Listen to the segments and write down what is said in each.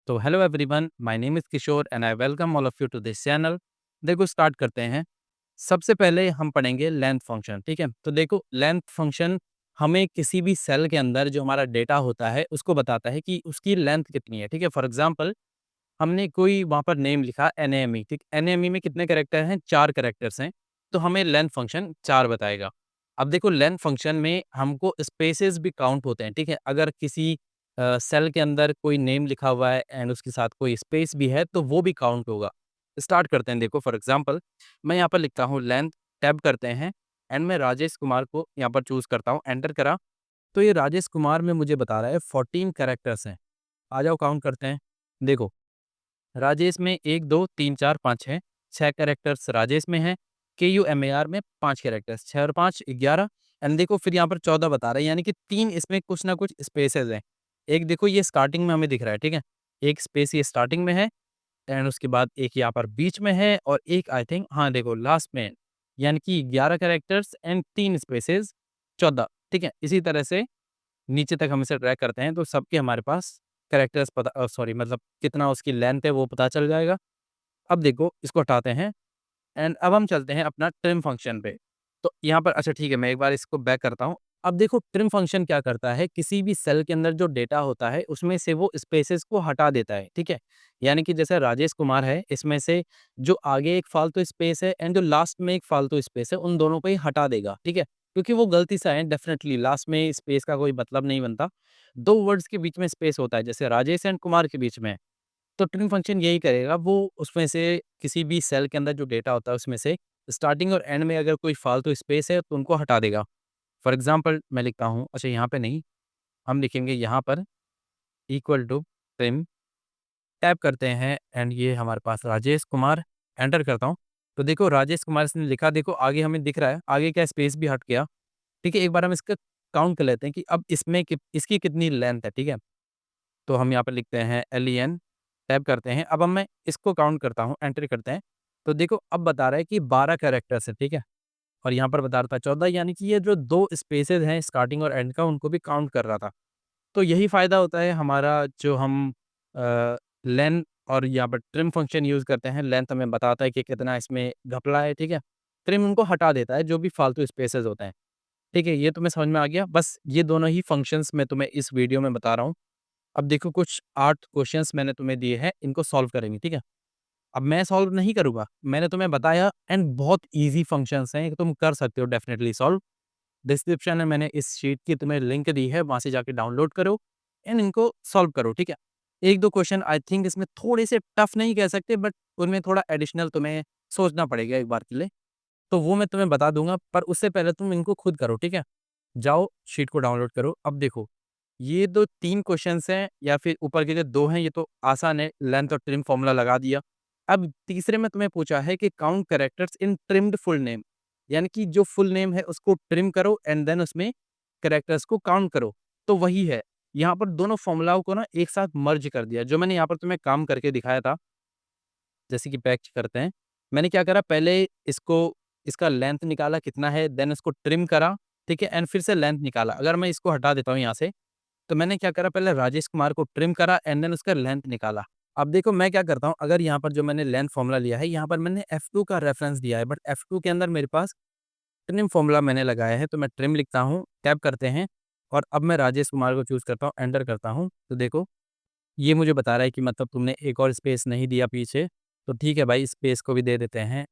तो hello everyone, my name is Kishore and I welcome all of you to this channel. देखो start करते हैं। सबसे पहले हम पढ़ेंगे लेंथ फंक्शन, ठीक है? तो देखो लेंथ फंक्शन हमें किसी भी सेल के अंदर जो हमारा डेटा होता है उसको बताता है कि उसकी लेंथ कितनी है, ठीक है? फॉर एग्जांपल हमने कोई वहाँ पर नेम लिखा एनएमई, ठीक? एनएमई में कितने कैरेक्टर हैं? 4 कैरेक्टर्स हैं, तो हमें लेंथ फंक्शन 4 बताएगा। अब देखो लेंथ फंक्शन में हमको स्पेसेस भी काउंट होते हैं, ठीक है? अगर किसी सेल के अंदर कोई नेम लिखा हुआ है एंड उसके साथ कोई स्पेस भी है, तो वो भी काउंट होगा। स्टार्ट करते हैं, देखो फॉर एग्जांपल मैं यहाँ पर लिखता हूँ लेंथ, टैब करते हैं एंड मैं राजेश कुमार को यहाँ पर चूज़ करता हूँ, एंटर करा, तो ये राजेश कुमार में मुझे बता रहा है 14 कैरेक्टर्स हैं। आ जाओ काउंट करते हैं। देखो राजेश में 1, 2, 3, 4, 5 हैं, 6 कैरेक्टर्स राजेश में हैं, KUMAR में 5 कैरेक्टर्स, 6 और 5 11 एंड देखो फिर यहाँ पर 14 बता रहा है, यानी कि 3 इसमें कुछ ना कुछ स्पेसेस हैं। एक देखो ये स्टार्टिंग में हमें दिख रहा है, ठीक है? एक स्पेस ये स्टार्टिंग में है एंड उसके बाद एक यहाँ पर बीच में है और एक आई थिंक हाँ, देखो लास्ट में है। यानी कि 11 कैरेक्टर्स एंड 3 स्पेसेस 14, ठीक है? इसी तरह से नीचे तक हम इसे ट्रैक करते हैं तो सबके हमारे पास कैरेक्टर्स पता सॉरी मतलब कितना उसकी लेंथ है वो पता चल जाएगा। अब देखो इसको हटाते हैं एंड अब हम चलते हैं अपना ट्रिम फंक्शन पे। तो यहाँ पर अच्छा ठीक है, मैं एक बार इसको बैक करता हूँ। अब देखो ट्रिम फंक्शन क्या करता है, किसी भी सेल के अंदर जो डेटा होता है उसमें से वो स्पेसेस को हटा देता है, ठीक है? यानी कि जैसे राजेश कुमार है, इसमें से जो आगे एक फालतू स्पेस है एंड जो लास्ट में एक फालतू स्पेस है, उन दोनों को ही हटा देगा, ठीक है? क्योंकि वो गलती से आए हैं, डेफिनेटली लास्ट में स्पेस का कोई मतलब नहीं बनता। 2 वर्ड्स के बीच में स्पेस होता है, जैसे राजेश एंड कुमार के बीच में। तो ट्रिम फंक्शन यही करेगा, वो उसमें से किसी भी सेल के अंदर जो डेटा होता है उसमें से स्टार्टिंग और एंड में अगर कोई फालतू स्पेस है तो उनको हटा देगा। फॉर एग्ज़ाम्पल मैं लिखता हूँ, अच्छा यहाँ पे नहीं, हम लिखेंगे यहाँ पर इक्वल टू ट्रिम, टैप करते हैं एंड ये हमारे पास राजेश कुमार, एंटर करता हूँ। तो देखो राजेश कुमार इसने लिखा, देखो आगे हमें दिख रहा है, आगे क्या स्पेस भी हट गया, ठीक है? एक बार हम इसका काउंट कर लेते हैं कि अब इसमें इसकी कितनी लेंथ है, ठीक है? तो हम यहाँ पे लिखते हैं LEN, टैप करते हैं। अब मैं इसको काउंट करता हूँ, एंटर करते हैं। तो देखो अब बता रहा है कि 12 कैरेक्टर्स है, ठीक है? और यहाँ पर बता रहा था 14, यानी कि ये जो 2 स्पेसेस हैं स्टार्टिंग और एंड का, उनको भी काउंट कर रहा था। तो यही फ़ायदा होता है हमारा, जो हम लेन और यहाँ पर ट्रिम फंक्शन यूज़ करते हैं। लेंथ हमें बताता है कि कितना इसमें घपला है, ठीक है? ट्रिम उनको हटा देता है, जो भी फालतू स्पेसेस होते हैं। ठीक है? ये तुम्हें समझ में आ गया? बस ये दोनों ही फंक्शंस मैं तुम्हें इस वीडियो में बता रहा हूँ। अब देखो कुछ 8 क्वेश्चंस मैंने तुम्हें दिए हैं, इनको सॉल्व करेंगे, ठीक है? अब मैं सॉल्व नहीं करूँगा, मैंने तुम्हें बताया एंड बहुत ईज़ी फंक्शंस हैं, तुम कर सकते हो डेफिनिटली सॉल्व। डिस्क्रिप्शन में मैंने इस शीट की तुम्हें लिंक दी है, वहाँ से जाके डाउनलोड करो एंड इनको सॉल्व करो, ठीक है? 1-2 क्वेश्चन आई थिंक इसमें थोड़े से टफ नहीं कह सकते, बट उनमें थोड़ा एडिशनल तुम्हें सोचना पड़ेगा एक बार के लिए, तो वो मैं तुम्हें बता दूँगा, पर उससे पहले तुम इनको खुद करो, ठीक है? जाओ शीट को डाउनलोड करो। अब देखो ये जो 3 क्वेश्चन्स हैं या फिर ऊपर के जो 2 हैं, ये तो आसान है, लेंथ और ट्रिम फ़ॉर्मूला लगा दिया। अब तीसरे में तुम्हें पूछा है कि count characters in trimmed full name, यानी कि जो फुल नेम है उसको ट्रिम करो एंड देन उसमें कैरेक्टर्स को काउंट करो। तो वही है, यहाँ पर दोनों फ़ॉर्मूलाओं को ना एक साथ मर्ज कर दिया, जो मैंने यहाँ पर तुम्हें काम करके दिखाया था। जैसे कि बैक करते हैं, मैंने क्या करा, पहले इसको इसका लेंथ निकाला कितना है, देन इसको ट्रिम करा, ठीक है? एंड फिर से लेंथ निकाला। अगर मैं इसको हटा देता हूँ यहाँ से, तो मैंने क्या करा, पहले राजेश कुमार को ट्रिम करा एंड देन उसका लेंथ निकाला। अब देखो मैं क्या करता हूँ, अगर यहाँ पर जो मैंने लेंथ फ़ॉर्मूला लिया है, यहाँ पर मैंने F2 का रेफ़रेंस दिया है, बट F2 के अंदर मेरे पास ट्रिम फ़ॉर्मूला मैंने लगाया है, तो मैं ट्रिम लिखता हूँ, टैब करते हैं और अब मैं राजेश कुमार को चूज़ करता हूँ, एंटर करता हूँ। तो देखो, ये मुझे बता रहा है कि मतलब तुमने एक और स्पेस नहीं दिया पीछे, तो ठीक है भाई, स्पेस को भी दे देते हैं,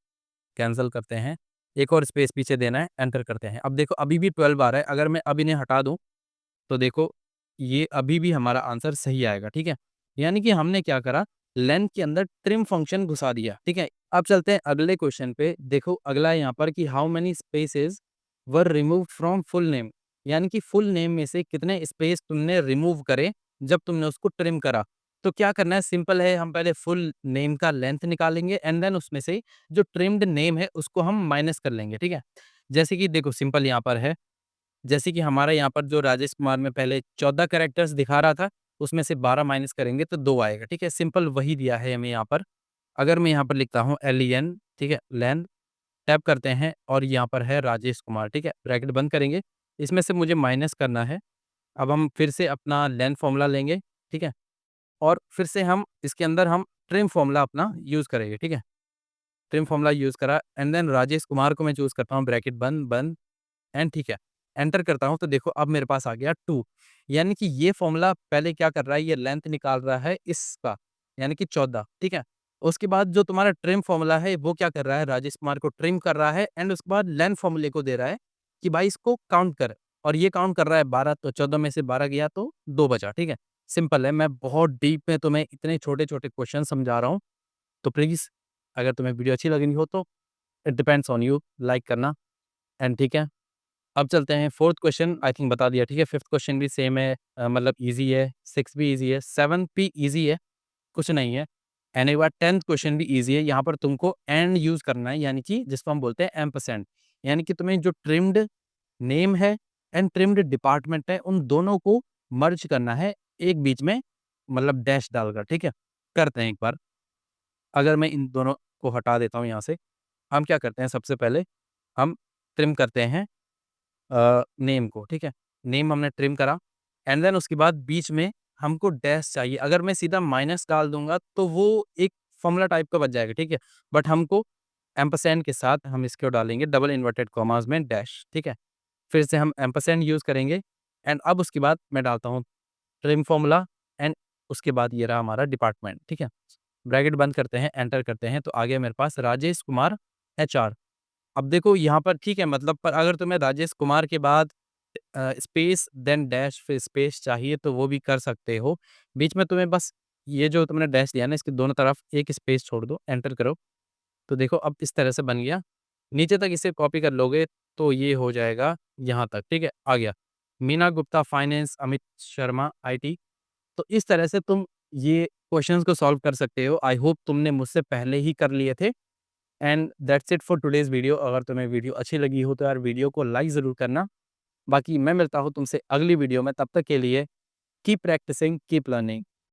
कैंसल करते हैं। एक और स्पेस पीछे देना है, एंटर करते हैं। अब देखो अभी भी 12 आ रहा है, अगर मैं अब इन्हें हटा दूँ तो देखो, ये अभी भी हमारा आंसर सही आएगा, ठीक है? यानी कि हमने क्या करा, लेंथ के अंदर ट्रिम फंक्शन घुसा दिया, ठीक है? अब चलते हैं अगले क्वेश्चन पे। देखो अगला है यहाँ पर कि how many spaces were removed from full name, यानी कि फुल नेम में से कितने स्पेस तुमने रिमूव करे जब तुमने उसको ट्रिम करा। तो क्या करना है, सिंपल है, हम पहले फुल नेम का लेंथ निकालेंगे एंड देन उसमें से जो ट्रिम्ड नेम है उसको हम माइनस कर लेंगे, ठीक है? जैसे कि देखो सिंपल यहाँ पर है, जैसे कि हमारा यहाँ पर जो राजेश कुमार में पहले 14 कैरेक्टर्स दिखा रहा था, उसमें से 12 माइनस करेंगे तो 2 आएगा, ठीक है? सिंपल वही दिया है हमें यहाँ पर। अगर मैं यहाँ पर लिखता हूँ LEN, ठीक है? लेन, टैप करते हैं और यहाँ पर है राजेश कुमार, ठीक है? ब्रैकेट बंद करेंगे, इसमें से मुझे माइनस करना है। अब हम फिर से अपना लेन फ़ॉर्मूला लेंगे, ठीक है? और फिर से हम इसके अंदर हम ट्रिम फॉर्मूला अपना यूज़ करेंगे, ठीक है? ट्रिम फॉर्मूला यूज़ करा एंड देन राजेश कुमार को मैं चूज़ करता हूँ, ब्रैकेट बंद बंद एंड ठीक है, एंटर करता हूँ तो देखो अब मेरे पास आ गया 2, यानी कि ये फ़ॉर्मूला पहले क्या कर रहा है, ये लेंथ निकाल रहा है इसका, यानी कि 14, ठीक है? उसके बाद जो तुम्हारा ट्रिम फ़ॉर्मूला है वो क्या कर रहा है, राजेश कुमार को ट्रिम कर रहा है एंड उसके बाद लेंथ फ़ॉर्मूले को दे रहा है कि भाई इसको काउंट कर, और ये काउंट कर रहा है 12, तो 14 में से 12 गया तो 2 बचा, ठीक है? सिंपल है, मैं बहुत डीप में तुम्हें इतने छोटे-छोटे क्वेश्चन समझा रहा हूँ, तो प्लीज़ अगर तुम्हें वीडियो अच्छी लग रही हो तो it depends on you, like करना एंड ठीक है? अब चलते हैं 4th क्वेश्चन, आई थिंक बता दिया, ठीक है? 5th क्वेश्चन भी सेम है, मतलब ईज़ी है, 6 भी ईज़ी है, 7 भी ईज़ी है, कुछ नहीं है। एंड एक बार 10th क्वेश्चन भी ईज़ी है, यहाँ पर तुमको एंड यूज़ करना है, यानी कि जिसको हम बोलते हैं एम्परसैंड, यानी कि तुम्हें जो ट्रिम्ड नेम है एंड ट्रिम्ड डिपार्टमेंट है, उन दोनों को मर्ज करना है एक बीच में, मतलब डैश डालकर, ठीक है? करते हैं एक बार। अगर मैं इन दोनों को हटा देता हूँ यहाँ से, हम क्या करते हैं, सबसे पहले हम ट्रिम करते हैं नेम को, ठीक है? नेम हमने ट्रिम करा एंड देन उसके बाद बीच में हमको डैश चाहिए। अगर मैं सीधा माइनस डाल दूँगा तो वो एक फ़ॉर्मूला टाइप का बच जाएगा, ठीक है? बट हमको एम्परसैंड के साथ हम इसको डालेंगे डबल इन्वर्टेड कॉमास में डैश, ठीक है? फिर से हम एम्परसैंड यूज़ करेंगे एंड अब उसके बाद मैं डालता हूँ ट्रिम फ़ॉर्मूला एंड उसके बाद ये रहा हमारा डिपार्टमेंट, ठीक है? ब्रैकेट बंद करते हैं, एंटर करते हैं, तो आ गया मेरे पास राजेश कुमार एचआर। अब देखो यहाँ पर ठीक है, मतलब पर अगर तुम्हें राजेश कुमार के बाद स्पेस देन डैश फिर स्पेस चाहिए तो वो भी कर सकते हो। बीच में तुम्हें बस ये जो तुमने डैश दिया ना, इसके दोनों तरफ एक स्पेस छोड़ दो, एंटर करो। तो देखो अब इस तरह से बन गया। नीचे तक इसे कॉपी कर लोगे तो ये हो जाएगा यहाँ तक, ठीक है? आ गया। Meena Gupta finance, Amit Sharma IT. तो इस तरह से तुम ये क्वेश्चंस को सॉल्व कर सकते हो। आई होप तुमने मुझसे पहले ही कर लिए थे। And that's it for today's video. अगर तुम्हें वीडियो अच्छी लगी हो तो यार वीडियो को लाइक ज़रूर करना। बाकी मैं मिलता हूँ तुमसे अगली वीडियो में, तब तक के लिए कीप प्रैक्टिसिंग, कीप लर्निंग।